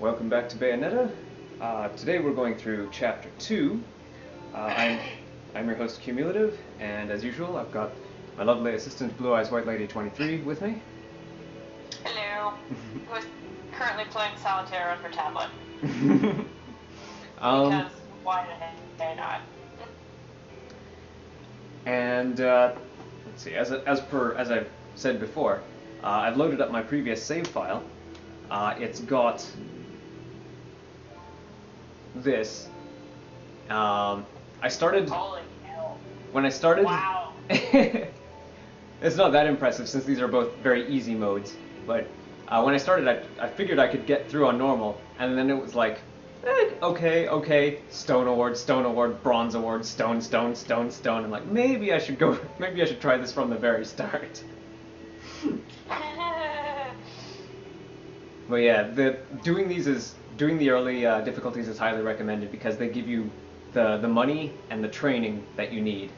welcome back to Bayonetta. Today we're going through Chapter 2. I'm your host Cumulative, and as usual I've got my lovely assistant Blue Eyes White Lady 23 with me. Hello. Who's currently playing solitaire on her tablet. Because why the heck not? And let's see, as I've said before, I've loaded up my previous save file. It's got this. I started. Holy hell. When I started. Wow. It's not that impressive since these are both very easy modes. But when I started, I figured I could get through on normal, and then it was like, okay, stone award, bronze award, stone. I'm like, maybe I should try this from the very start. But yeah, doing the early difficulties is highly recommended because they give you the money and the training that you need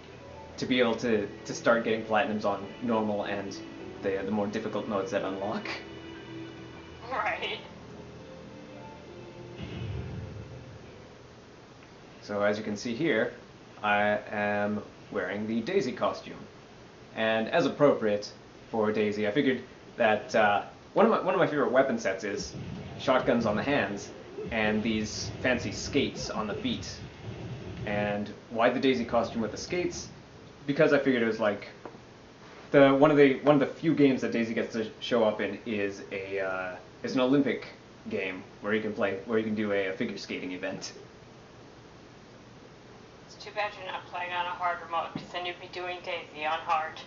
to be able to start getting platinums on normal and the more difficult modes that unlock. Right. So as you can see here, I am wearing the Daisy costume, and as appropriate for Daisy, I figured that one of my favorite weapon sets is shotguns on the hands and these fancy skates on the feet. And why the Daisy costume with the skates? Because I figured it was like one of the few games that Daisy gets to show up in is an Olympic game where you can do a figure skating event. It's too bad you're not playing on a hard remote, because then you'd be doing Daisy on hard.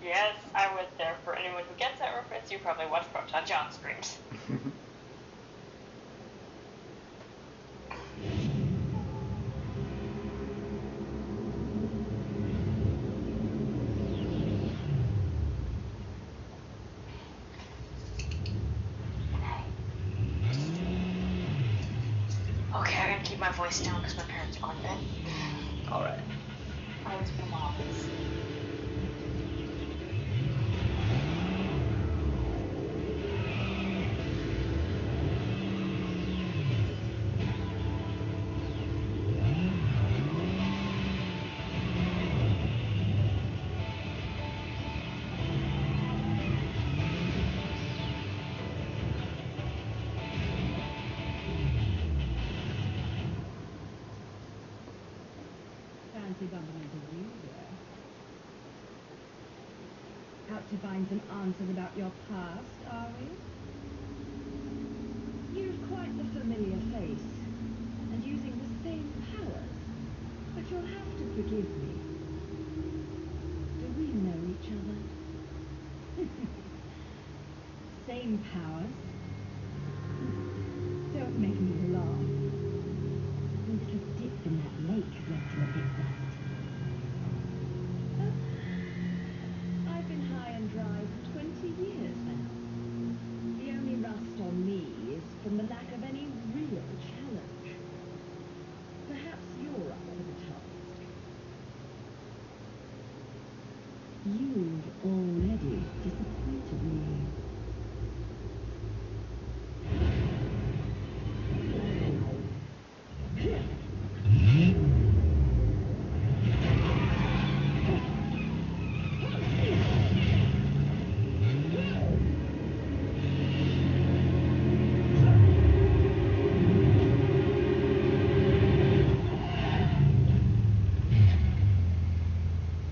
Yes, I went there. For anyone who gets that reference, you probably watch Proton John streams. Okay, I gotta keep my voice down because my parents are on bed. Alright. I was from office. Bumping into you there. Out to find some answers about your past, are we? You've quite the familiar face, and using the same powers, but you'll have to forgive me. Do we know each other? Same powers? Don't make me laugh. A little dip in that lake left you a bit rusty. I've been high and dry for 20 years now. The only rust on me is from the lack of any real challenge. Perhaps you're up for the task. You've already disappointed me.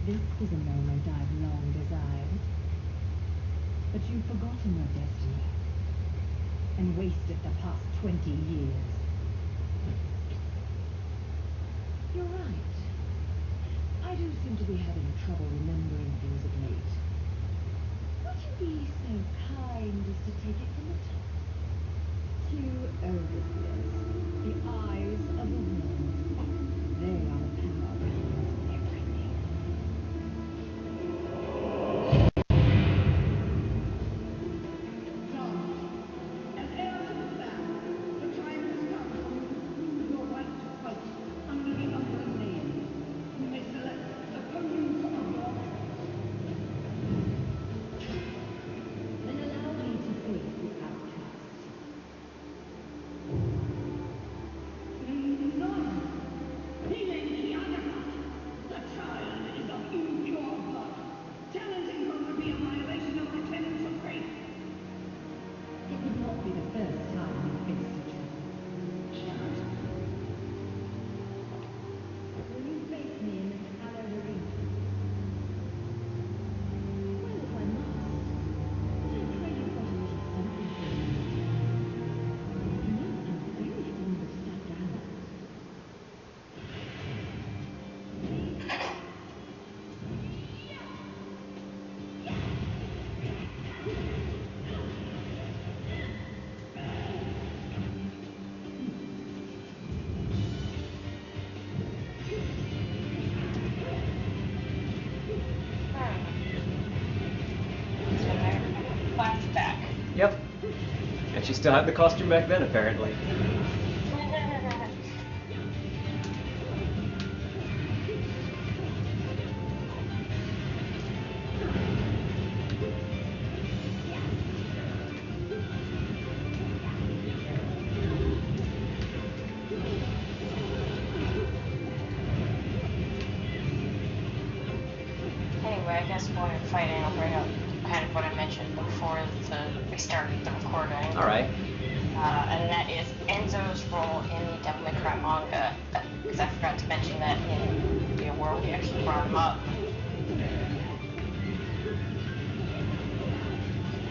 This is a moment I've long desired. But you've forgotten your destiny and wasted the past 20 years. You're right. I do seem to be having trouble remembering things of late. Would you be so kind as to take it from the top? To Olympus, the eyes of the world. They are the power behind everything. Then allow me Yep. And she still had the costume back then, apparently. Anyway, I guess while you're fighting, I'll bring up kind of what I mentioned before we started the recording. Alright. And that is Enzo's role in the Devil May Cry manga. Because I forgot to mention that in the world we actually brought him up.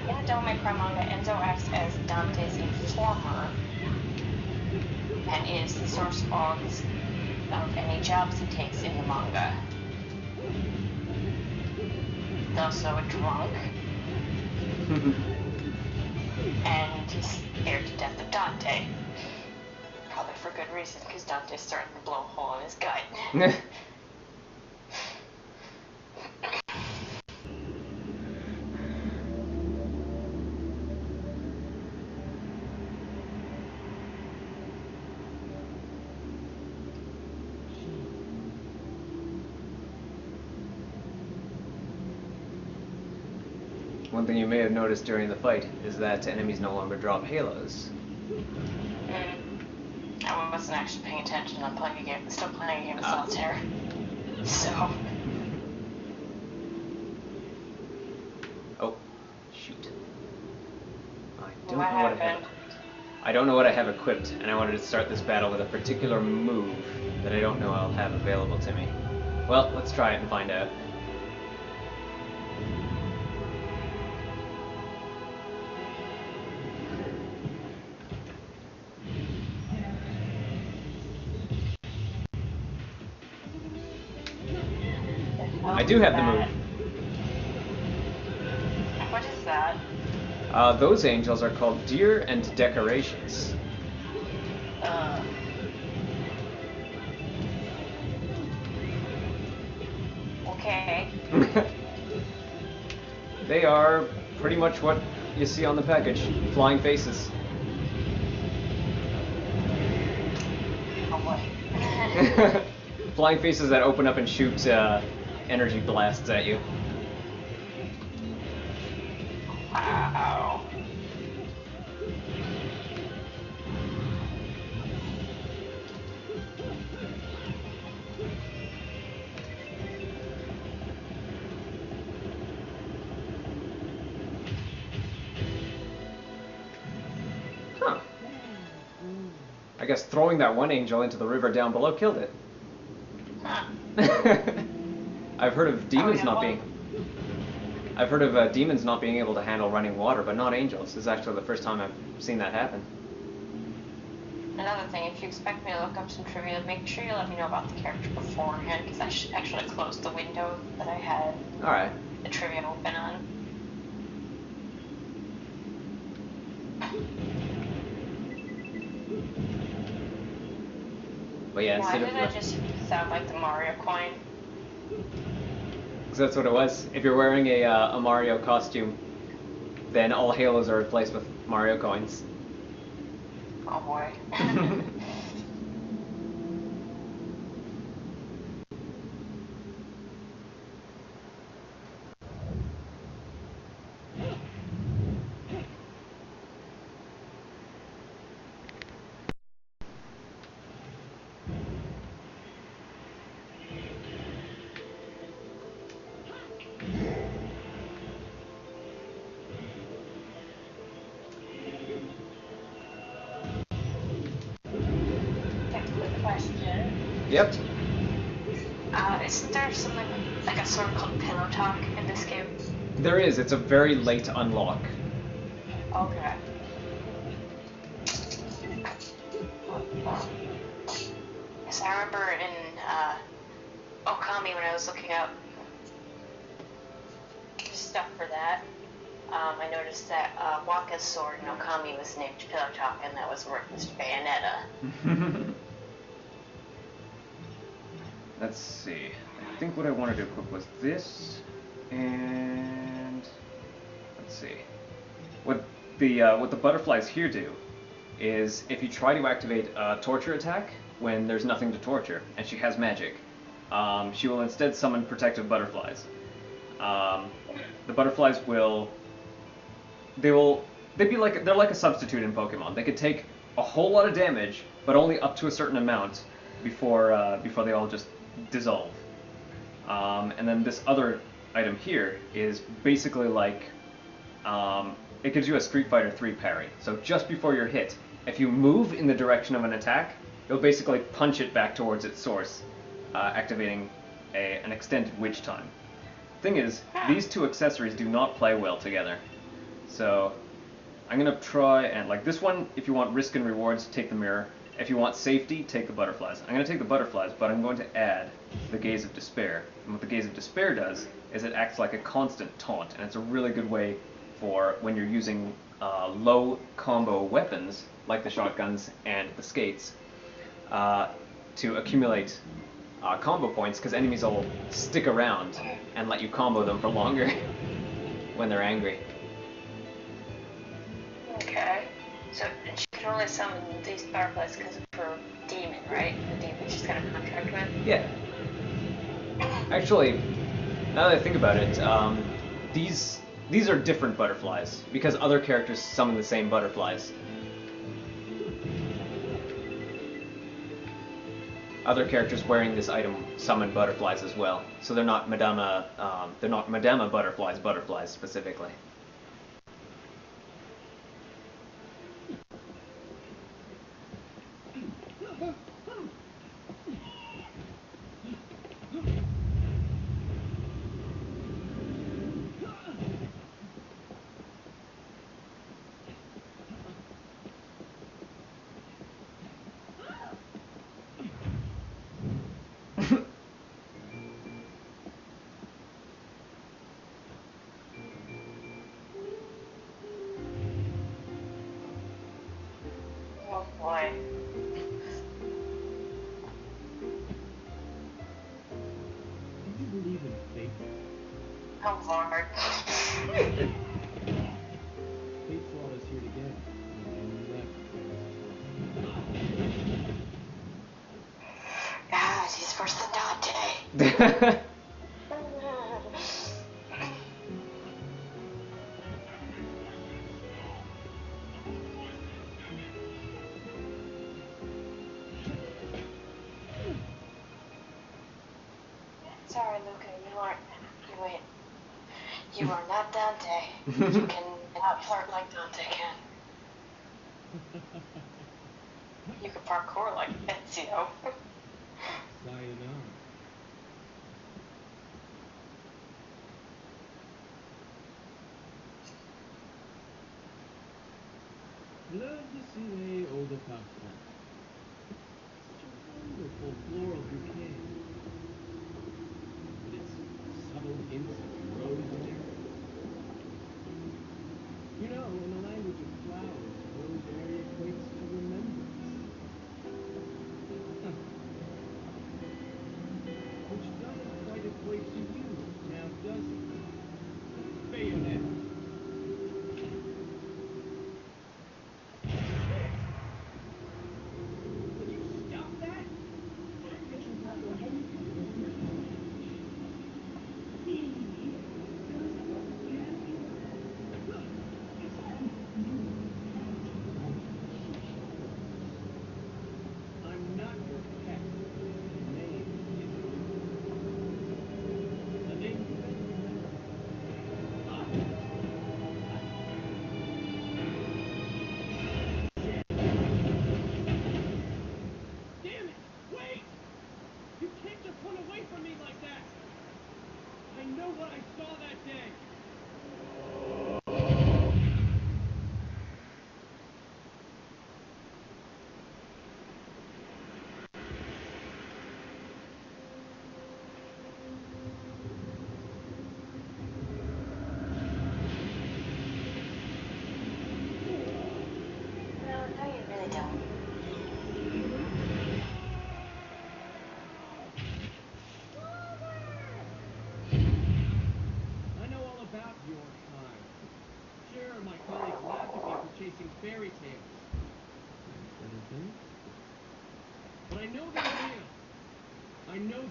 In the Devil May Cry manga, Enzo acts as Dante's informer and is the source of any jobs he takes in the manga. He's also a drunk. And he's scared to death of Dante. Probably for good reason, because Dante's starting to blow a hole in his gut. One thing you may have noticed during the fight is that enemies no longer drop halos. I wasn't actually paying attention. I'm still playing a game of solitaire. So. Oh, shoot. I don't know what I have equipped, and I wanted to start this battle with a particular move that I don't know I'll have available to me. Well, let's try it and find out. I do have the move. What is that? Those angels are called Deer and Decorations. Okay. They are pretty much what you see on the package. Flying faces. Oh boy. Flying faces that open up and shoot energy blasts at you. Wow. Huh. I guess throwing that one angel into the river down below killed it. Huh. I've heard of demons not being... I've heard of demons not being able to handle running water, but not angels. This is actually the first time I've seen that happen. Another thing, if you expect me to look up some trivia, make sure you let me know about the character beforehand, because I should actually close the window that I had Alright. the trivia open on. But yeah, Why instead did of... I just sound like the Mario coin? Because that's what it was. If you're wearing a Mario costume, then all halos are replaced with Mario coins. Oh boy. Yep. Isn't there something like a sword called Pillow Talk in this game? There is. It's a very late unlock. Okay. Yes, I remember in Okami when I was looking up stuff for that, I noticed that Waka's sword in Okami was named Pillow Talk, and that was worthless Bayonetta. Let's see. I think what I wanted to equip was this, and let's see. What what the butterflies here do is if you try to activate a torture attack when there's nothing to torture and she has magic, she will instead summon protective butterflies. The butterflies they're like a substitute in Pokemon. They could take a whole lot of damage, but only up to a certain amount before they all just dissolve. And then this other item here is basically like it gives you a Street Fighter 3 parry. So just before you're hit, if you move in the direction of an attack, it'll basically punch it back towards its source, activating an extended witch time. Thing is, these two accessories do not play well together. So I'm gonna try and, like, this one, if you want risk and rewards, take the mirror. If you want safety, take the butterflies. I'm gonna take the butterflies, but I'm going to add the Gaze of Despair. And what the Gaze of Despair does is it acts like a constant taunt, and it's a really good way for when you're using low combo weapons, like the shotguns and the skates, to accumulate combo points, because enemies will stick around and let you combo them for longer when they're angry. Okay. So she can only summon these butterflies because of her demon, right? The demon she's got a contract with? Yeah. Actually, now that I think about it, these are different butterflies, because other characters summon the same butterflies. Other characters wearing this item summon butterflies as well, so they're not Madama butterflies specifically. Oh boy. Do you believe in fate? How hard. Fate brought us here together, and we left. Ah, she's worse than Dante. Sorry, Luca, you are not Dante. You cannot flirt like Dante can. You can parkour like Ezio. Sayonara. Love to see eau de parfum. Such a wonderful floral bouquet. With its subtle hints of rosemary. You know, in the language of flowers, rosemary equates to remembrance. Which doesn't quite equate to you, now does it? Bayonet. Will you stop that? That little knucklehead. Really?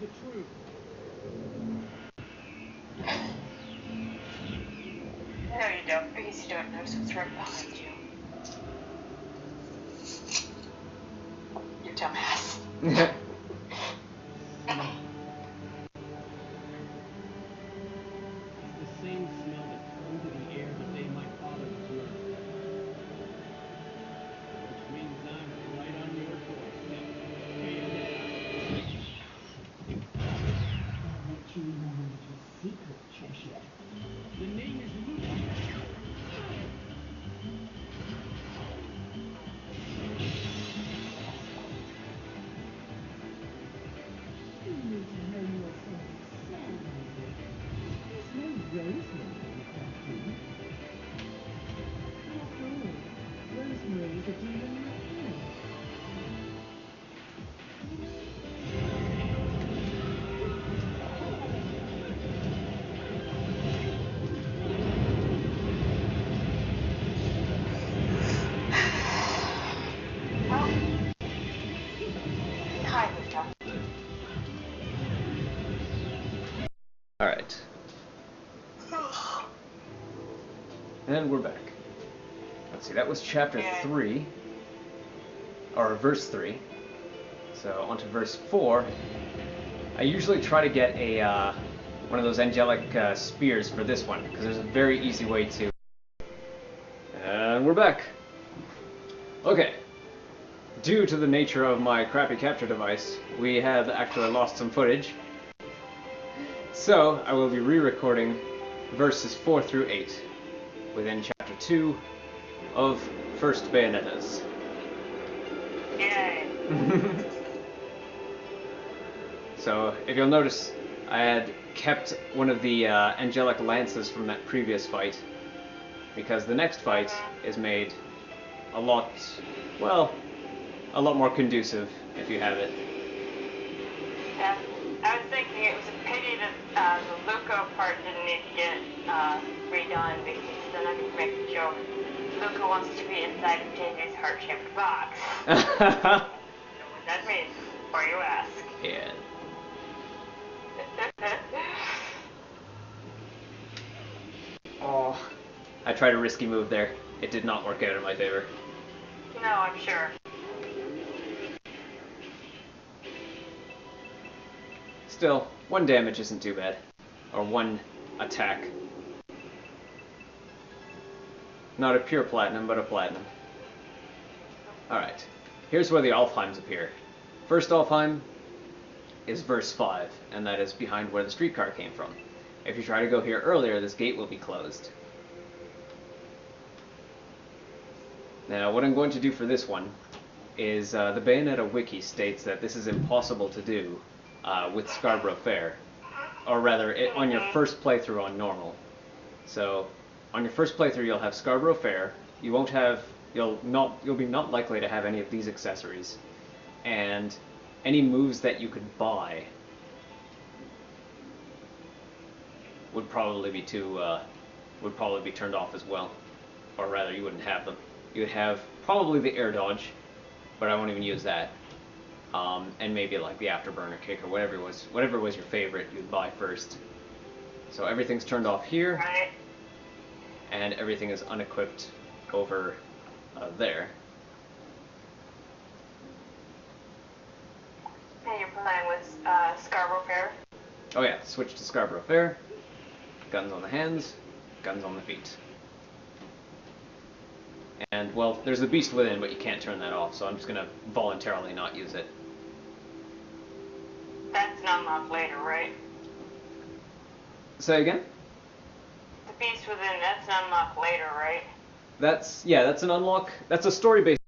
the truth. No, you don't, because you don't know what's right behind you. You dumbass. It's the same smell that clung to the air the day my father was murdered. Which means I'm right on your doorstep. I'll let you in on a little secret, treasure. The name is Luke. You need to hone your sense of sound. There's no rosemary in perfume. After all, rosemary is a demon like you. Well, kind of tough. Alright. And we're back. Let's see, that was chapter 3. Or verse 3. So on to verse 4. I usually try to get a one of those angelic spears for this one, because there's a very easy way to... And we're back. Okay. Due to the nature of my crappy capture device, we have actually lost some footage. So, I will be re-recording verses 4 through 8 within chapter 2 of First Bayonetta's. Yay. So, if you'll notice, I had kept one of the angelic lances from that previous fight, because the next fight is made a lot, well, a lot more conducive if you have it. Yeah, I was thinking it was a pity that the Luco part didn't need to get redone, because then I could make the joke. Luco wants to be inside of Daisy's heart-shaped box. You know what that means, before you ask. Yeah. Oh, I tried a risky move there. It did not work out in my favor. No, I'm sure. Still, 1 damage isn't too bad. Or 1 attack. Not a pure platinum, but a platinum. Alright, here's where the Alfheims appear. First Alfheim is verse 5, and that is behind where the streetcar came from. If you try to go here earlier, this gate will be closed. Now, what I'm going to do for this one is the Bayonetta wiki states that this is impossible to do with Scarborough Fair, or rather, on your first playthrough on normal. So, on your first playthrough, you'll have Scarborough Fair. You won't have, you'll be not likely to have any of these accessories, and any moves that you could buy would probably be turned off as well, or rather, you wouldn't have them. You would have probably the air dodge, but I won't even use that. And maybe like the afterburner kick or whatever was your favorite, you'd buy first. So everything's turned off here, Right? and everything is unequipped over there. And you're playing with Scarborough Fair? Oh yeah, switch to Scarborough Fair. Guns on the hands, guns on the feet. And, well, there's the beast within, but you can't turn that off, so I'm just going to voluntarily not use it. That's an unlock later, right? Say again? The beast within, that's an unlock later, right? That's an unlock. That's a story-based.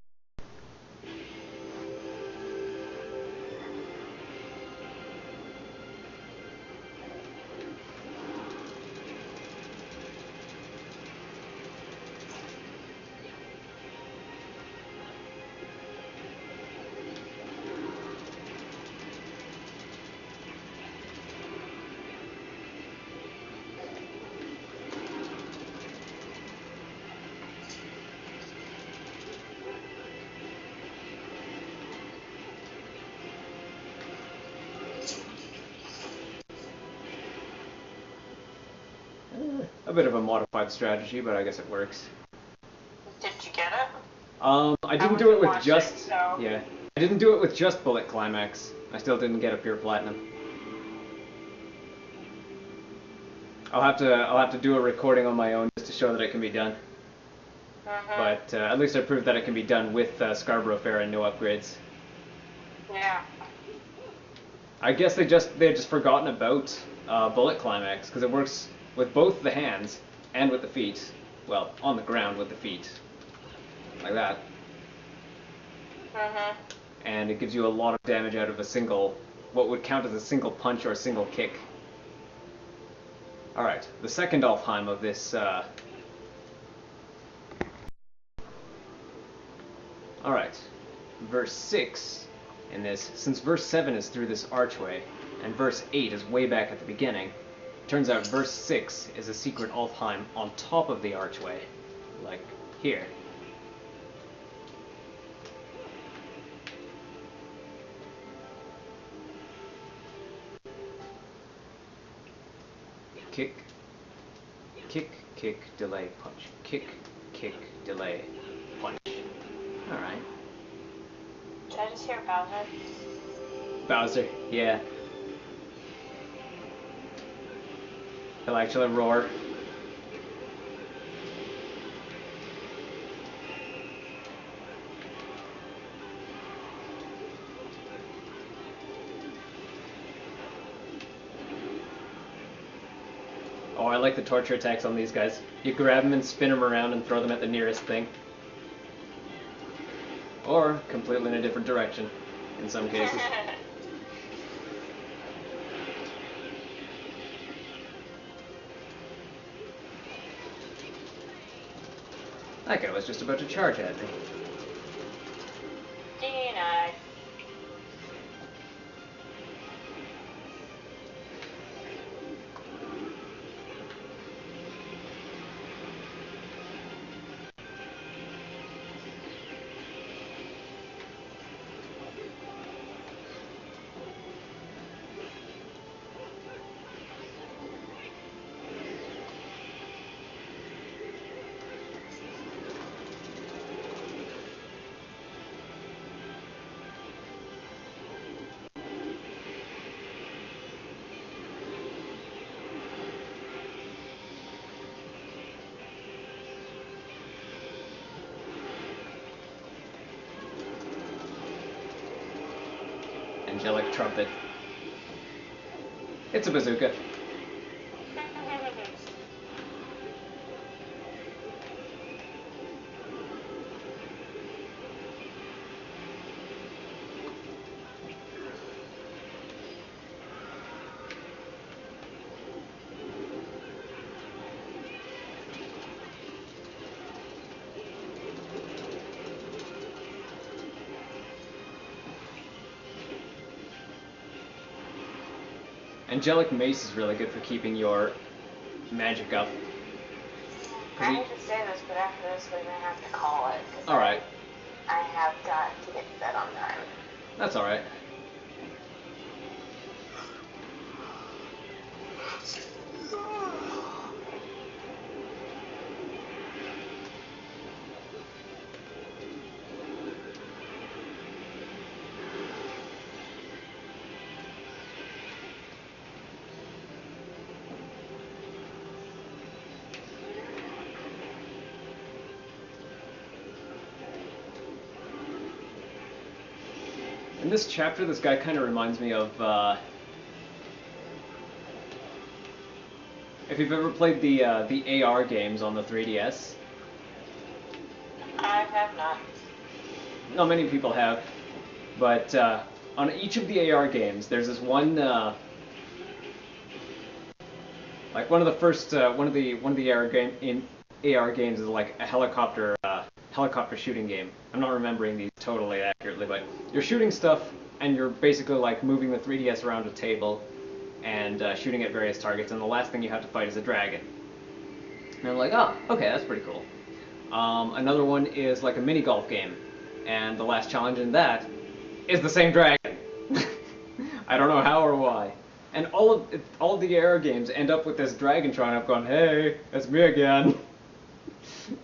a bit of a modified strategy, but I guess it works. Did you get it? I didn't do it with watching, just so. yeah. I didn't do it with just bullet climax. I still didn't get a pure platinum. I'll have to do a recording on my own just to show that it can be done. But at least I proved that it can be done with Scarborough Fair and no upgrades. Yeah. I guess they just forgotten about bullet climax because it works with both the hands and with the feet. Well, on the ground with the feet, like that. And it gives you a lot of damage out of a single, what would count as a single punch or a single kick. All right, the second Alfheim of this. All right, verse 6 in this, since verse 7 is through this archway, and verse 8 is way back at the beginning, turns out verse 6 is a secret Alfheim on top of the archway, like here. Kick, kick, kick, delay, punch. Kick, kick, delay, punch. Alright. Did I just hear Bowser? Bowser, yeah. He'll actually roar. Oh, I like the torture attacks on these guys. You grab them and spin them around and throw them at the nearest thing. Or completely in a different direction, in some cases. That guy was just about to charge at me. Denied. Angelic trumpet. It's a bazooka. Angelic Mace is really good for keeping your magic up. I hate to say this, but after this we're gonna have to call it. Alright. I have got to get to bed on time. That's alright. In this chapter, this guy kind of reminds me of, if you've ever played the AR games on the 3DS. I have not. Not many people have, but on each of the AR games, there's this one, like one of the first, one of the AR games is like a helicopter shooting game. I'm not remembering these totally accurately, but you're shooting stuff and you're basically like moving the 3DS around a table and shooting at various targets, and the last thing you have to fight is a dragon. And I'm like, oh, okay, that's pretty cool. Another one is like a mini golf game, and the last challenge in that is the same dragon. I don't know how or why. And all of the Arrow games end up with this dragon showing up going, "Hey, it's me again.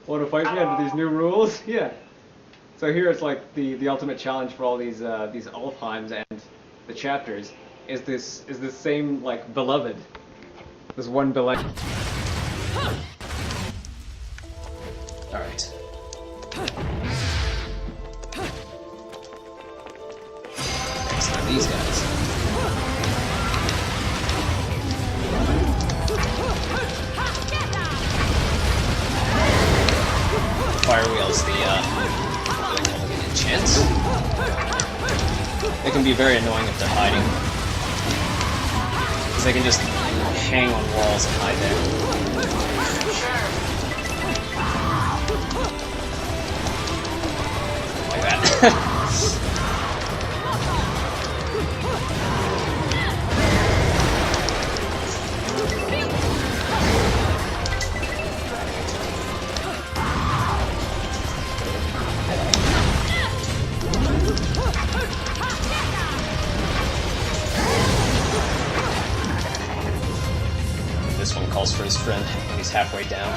Want to fight me under these new rules?" Yeah. So here it's like the ultimate challenge for all these Alfheims and the chapters is this same like beloved, this one beloved. All right. Next to these guys. Fire wheels, the enchants. They can be very annoying if they're hiding. Because they can just hang on walls and hide there. Like that. This one calls for his friend when he's halfway down.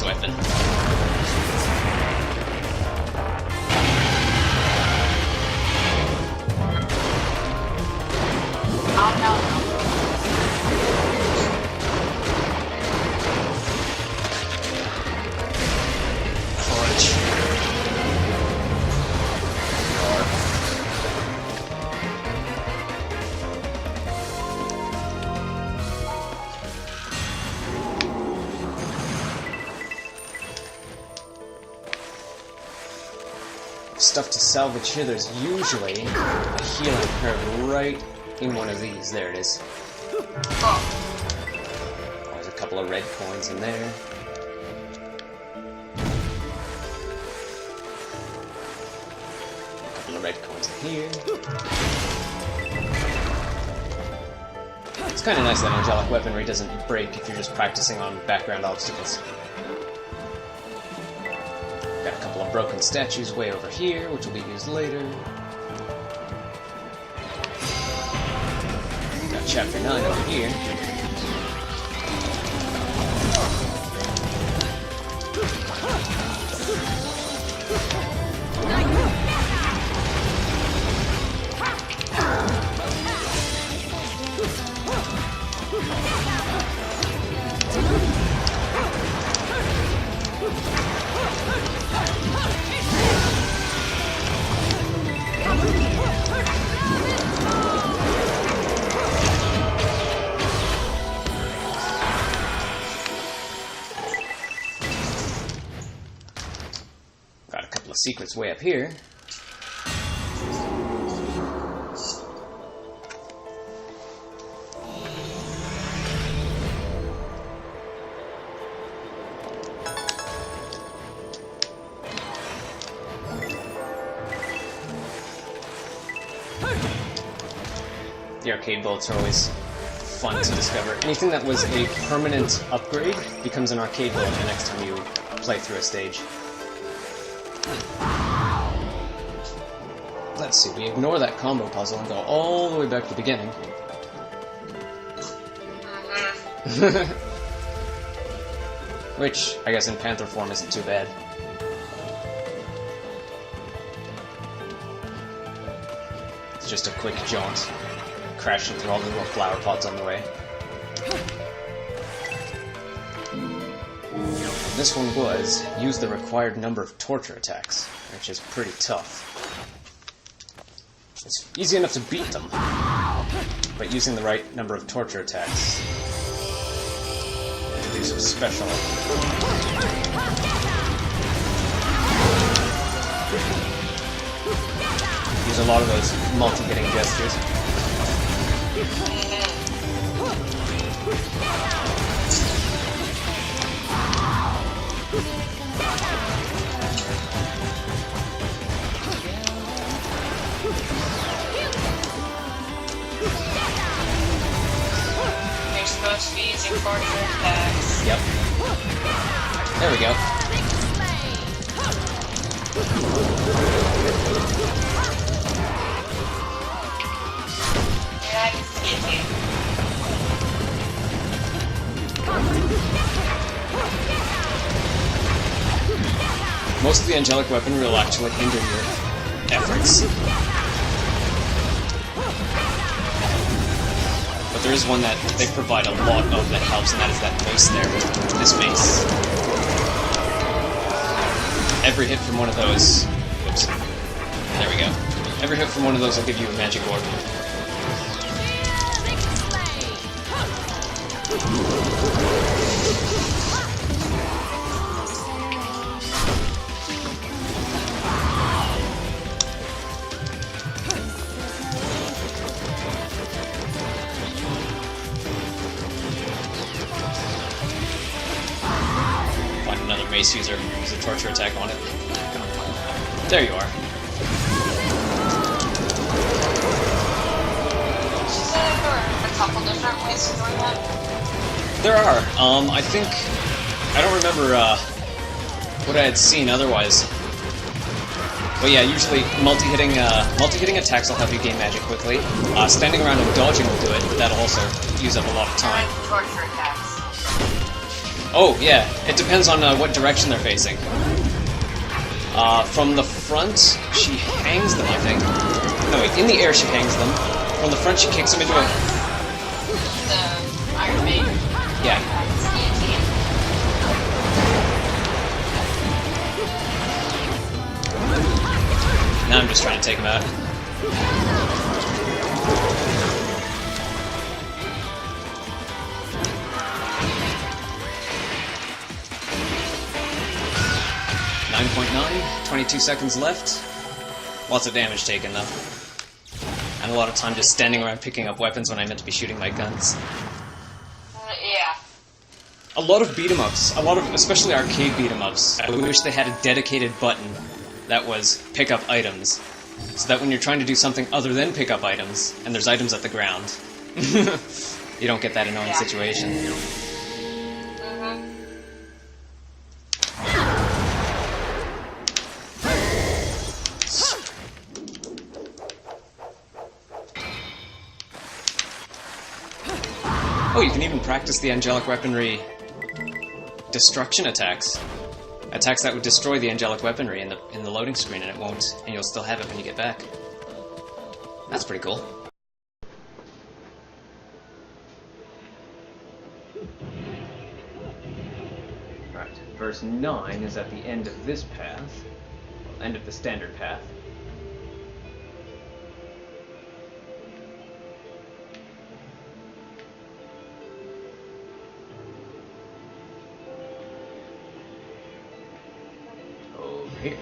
Weapon. Oh no. Crunch. Stuff to salvage here. There's usually a healing curve right in one of these. There it is. Oh, there's a couple of red coins in there. A couple of red coins in here. It's kind of nice that angelic weaponry doesn't break if you're just practicing on background obstacles. Got a couple of broken statues way over here, which will be used later. Got chapter 9 over here. Got a couple of secrets way up here. The arcade bullets are always fun to discover. Anything that was a permanent upgrade becomes an arcade bullet the next time you play through a stage. let's see, we ignore that combo puzzle and go all the way back to the beginning. Which, I guess in Panther form isn't too bad. It's just a quick jaunt, crashing through all the little flower pots on the way. This one was, use the required number of torture attacks, which is pretty tough. It's easy enough to beat them, but using the right number of torture attacks to do some special. Use a lot of those multi-hitting gestures. You're supposed to be using torture attacks. Yep. There we go. Yeah, I can skip you. Most of the angelic weaponry will actually hinder your efforts. But there is one that they provide a lot of that helps, and that is that mace there. This mace. Every hit from one of those... Oops. There we go. Every hit from one of those will give you a magic orb. Mace user, use a torture attack on it. There you are. Did you say that there were a couple different ways of doing that? There are. I think... I don't remember what I had seen otherwise. But yeah, usually multi-hitting attacks will help you gain magic quickly. Standing around and dodging will do it, but that'll also use up a lot of time. Torture attacks. Oh, yeah. It depends on what direction they're facing. From the front, she hangs them, I think. No, wait, in the air she hangs them. From the front, she kicks them into a... The Iron Maiden. Yeah. Now I'm just trying to take him out. .9, 22 seconds left. Lots of damage taken, though. And a lot of time just standing around picking up weapons when I meant to be shooting my guns. Yeah. A lot of beat-em-ups, especially arcade beat-em-ups, I wish they had a dedicated button that was pick up items. So that when you're trying to do something other than pick up items, and there's items at the ground, you don't get that annoying situation. Oh, you can even practice the angelic weaponry destruction attacks. Attacks that would destroy the angelic weaponry in the loading screen, and it won't, and you'll still have it when you get back. That's pretty cool. Right, verse 9 is at the end of this path, end of the standard path. Here.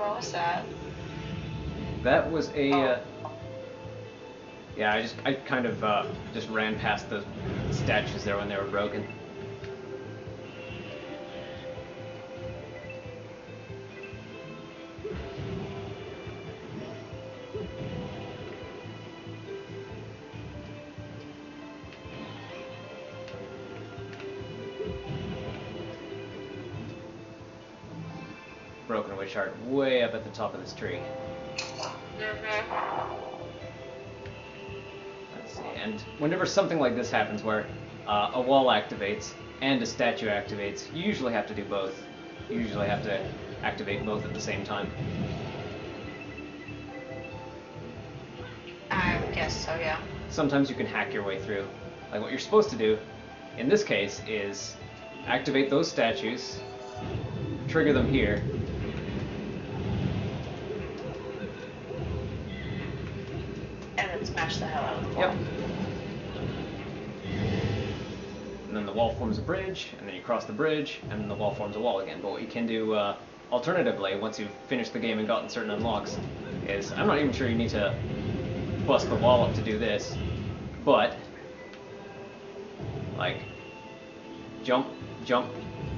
What was that? That was a. Oh. Yeah, I kind of just ran past the statues there when they were broken. Broken witch heart way up at the top of this tree. Let's see, and whenever something like this happens where a wall activates and a statue activates, you usually have to do both. You usually have to activate both at the same time. I guess so, yeah. Sometimes you can hack your way through. Like what you're supposed to do, in this case, is activate those statues, trigger them here, And then smash the hell out of the wall. Yep. And then the wall forms a bridge, and then you cross the bridge, and then the wall forms a wall again. But what you can do alternatively, once you've finished the game and gotten certain unlocks, is I'm not even sure you need to bust the wall up to do this, but like jump,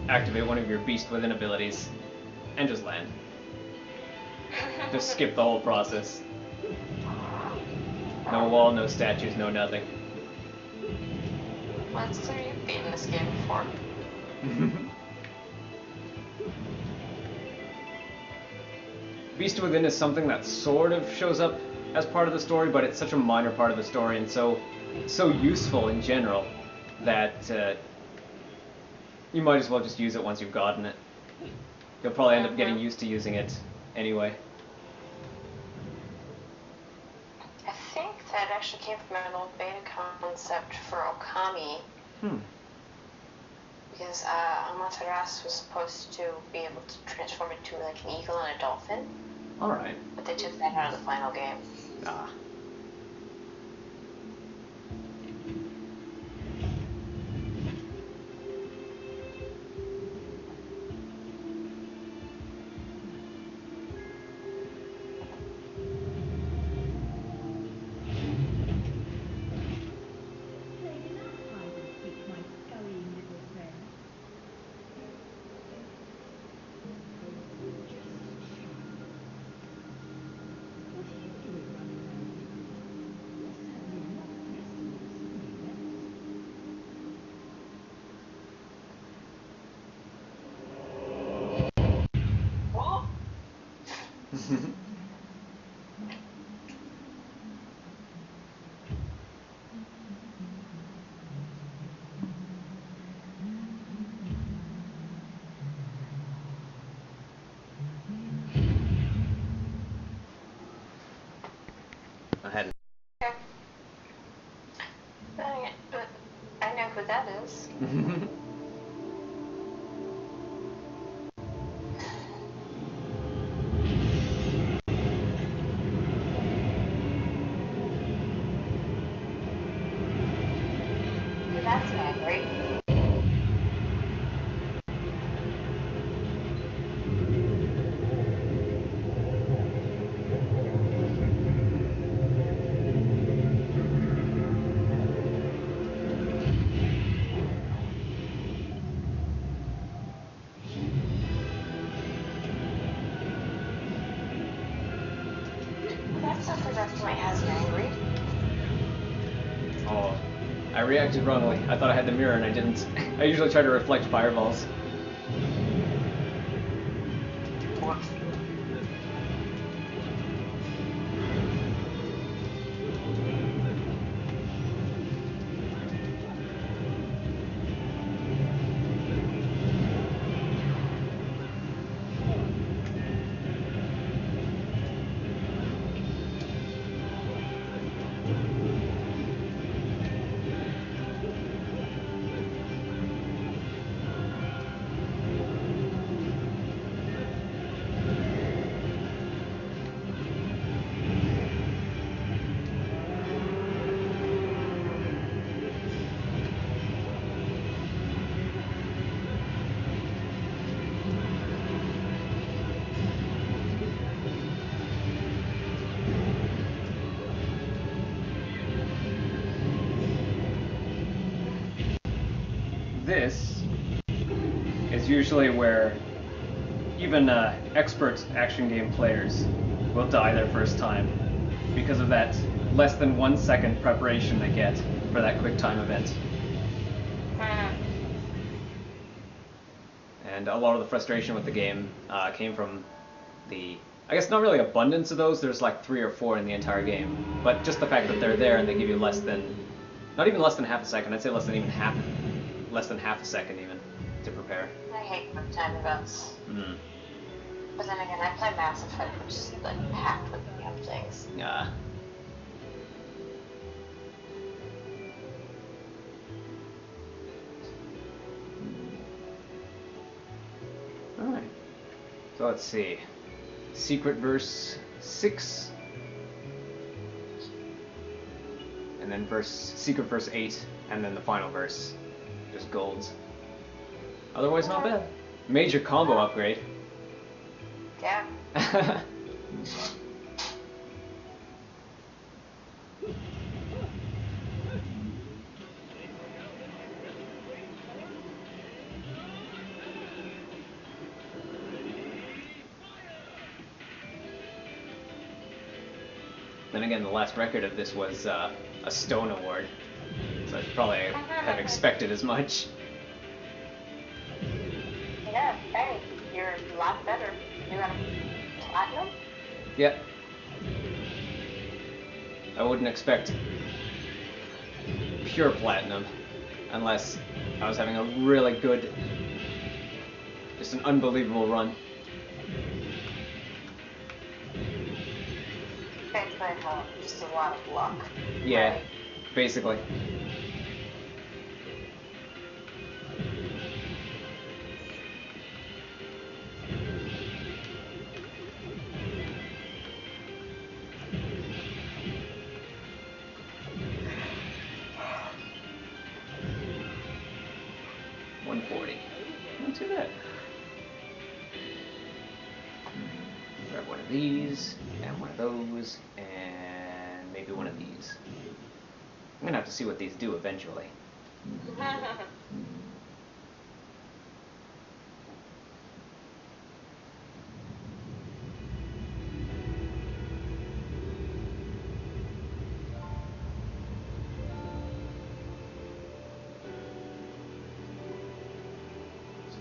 activate one of your Beast Within abilities, and just land. Just skip the whole process. No wall, no statues, no nothing. Let's say you've beaten this game before. Beast Within is something that sort of shows up as part of the story, but it's such a minor part of the story and so useful in general that you might as well just use it once you've gotten it. You'll probably end up getting used to using it anyway. I think that actually came from an old beta concept for Okami. Because Amaterasu was supposed to be able to transform into like an eagle and a dolphin. Alright. But they took that out of the final game. Ah. Played enough hide and seek, my scurrying little friend. Just shut. What are you doing running around here? You're certainly not resting with somebody else. What? I hadn't. Okay. But I know who that is. That's angry. That's something that definitely has an angry. Oh, I reacted wrongly. I thought I had the mirror and I didn't. I usually try to reflect fireballs. Whoops. this is usually where even expert action game players will die their first time because of that less than 1 second preparation they get for that quick time event. And a lot of the frustration with the game came from the, I guess not really abundance of those, there's like 3 or 4 in the entire game, but just the fact that they're there and they give you less than, not even less than half a second, I'd say less than half a second even, to prepare. I hate quick time events. Mm. But then again, I play Mass Effect, which is like packed with damn things. Yeah. Alright. So let's see. Secret verse 6. And then secret verse 8. And then the final verse. Just golds. Otherwise not bad. Major combo upgrade. Yeah. Then again, the last record of this was a Stone Award. So I probably have expected as much. Yeah, hey, you're a lot better. You got a platinum? Yep. I wouldn't expect pure platinum unless I was having a really good, just an unbelievable run. Basically, just a lot of luck. Yeah, Right? basically. Not too bad. Grab one of these, and one of those, and maybe one of these. I'm gonna have to see what these do eventually.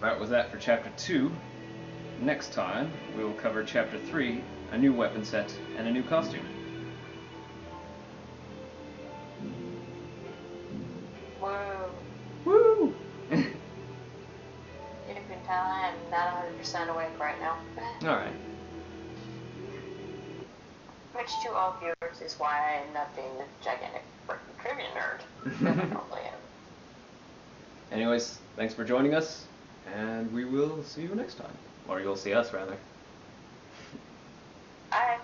That was that for Chapter 2. Next time, we will cover Chapter 3, a new weapon set, and a new costume. Whoa. Woo! You can tell I'm not 100% awake right now. Alright. Which to all viewers is why I end up being a gigantic freaking trivia nerd. I normally am. Anyways, thanks for joining us, and we will see you next time. Or you'll see us, rather. Bye.